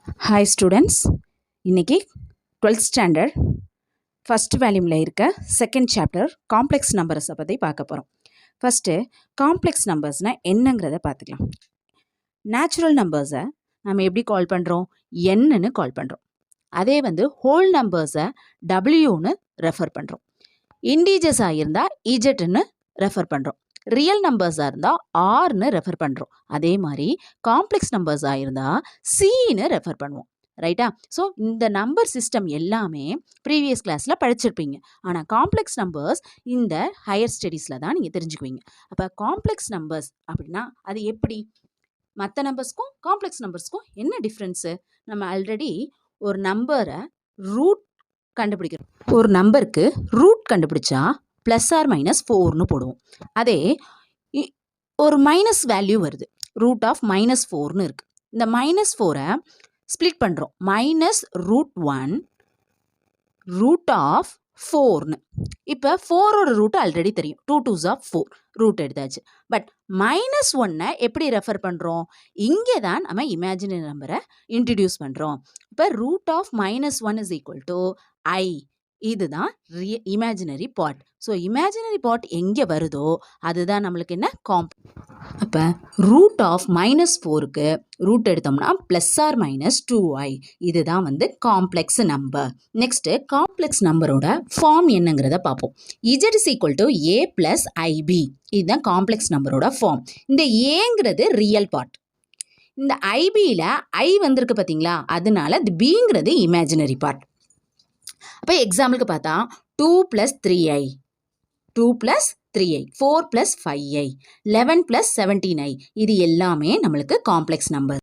Hi students, இன்னைக்கு 12th standard first வால்யூமில் இருக்க second chapter complex நம்பர்ஸை பற்றி பார்க்க போகிறோம். ஃபஸ்ட்டு காம்ப்ளெக்ஸ் நம்பர்ஸ்னால் என்னங்கிறத பார்த்துக்கலாம். நேச்சுரல் நம்பர்ஸை நம்ம எப்படி கால் பண்ணுறோம்? என்னன்னு கால் பண்ணுறோம். அதே ஹோல் நம்பர்ஸை டபிள்யூன்னு ரெஃபர் பண்ணுறோம். இண்டீஜர்ஸாக இருந்தால் இஜெட்னு ரெஃபர் பண்ணுறோம். ரியல் நம்பர்ஸாக இருந்தால் ஆர்னு ரெஃபர் பண்ணுறோம். அதே மாதிரி காம்ப்ளெக்ஸ் நம்பர்ஸாக இருந்தால் சின்னு ரெஃபர் பண்ணுவோம். ரைட்டா? ஸோ இந்த நம்பர் சிஸ்டம் எல்லாமே ப்ரீவியஸ் கிளாஸில் படிச்சிருப்பீங்க. ஆனால் காம்ப்ளெக்ஸ் நம்பர்ஸ் இந்த ஹையர் ஸ்டடீஸில் தான் நீங்கள் தெரிஞ்சுக்குவீங்க. அப்போ காம்ப்ளெக்ஸ் நம்பர்ஸ் அப்படின்னா அது எப்படி? மற்ற நம்பர்ஸ்க்கும் காம்ப்ளெக்ஸ் நம்பர்ஸ்க்கும் என்ன டிஃப்ரென்ஸு? நம்ம ஆல்ரெடி ஒரு நம்பரை ரூட் கண்டுபிடிக்கிறோம். ஒரு நம்பருக்கு ரூட் கண்டுபிடிச்சா ப்ளஸ் ஆர் மைனஸ் 4ன்னு போடுவோம். அதே ஒரு மைனஸ் வேல்யூ வருது, ரூட் ஆஃப் மைனஸ் 4ன்னு இருக்குது. இந்த மைனஸ் 4ஐ ஸ்ப்ளிட் பண்ணுறோம். மைனஸ் ரூட் 1 ரூட் ஆஃப் 4ன்னு. இப்போ 4ஓட ரூட் ஆல்ரெடி தெரியும், 2 2s ஆஃப் 4 ரூட் எடுத்தாச்சு. பட் மைனஸ் 1ஐ எப்படி ரெஃபர் பண்ணுறோம்? இங்கே தான் நம்ம இமேஜினரி நம்பரை இன்ட்ரடியூஸ் பண்ணுறோம். இப்போ root of minus 1 is equal to i. இதுதான் imaginary part. So imaginary part எங்கே வருதோ அதுதான் நம்மளுக்கு என்ன? அப்போ ரூட் ஆஃப் மைனஸ் 4க்கு ரூட் எடுத்தோம்னா ப்ளஸ் ஆர் மைனஸ் 2i. இதுதான் காம்ப்ளெக்ஸ் நம்பர். நெக்ஸ்ட்டு காம்ப்ளெக்ஸ் நம்பரோட ஃபார்ம் என்னங்கிறத பார்ப்போம். Z is equal to a plus ib. இதுதான் காம்ப்ளெக்ஸ் நம்பரோட ஃபார்ம். இந்த ஏங்கிறது ரியல் பார்ட். இந்த ஐபியில் ஐ வந்திருக்கு பார்த்தீங்களா, அதனால இது பிங்கிறது இமேஜினரி பார்ட். அப்போ எக்ஸாம்பிளுக்கு பார்த்தா 2 + 3i, 2 + 3i, 4 + 5i, 11 + 17i, இது எல்லாமே நம்மளுக்கு காம்ப்ளெக்ஸ் நம்பர்.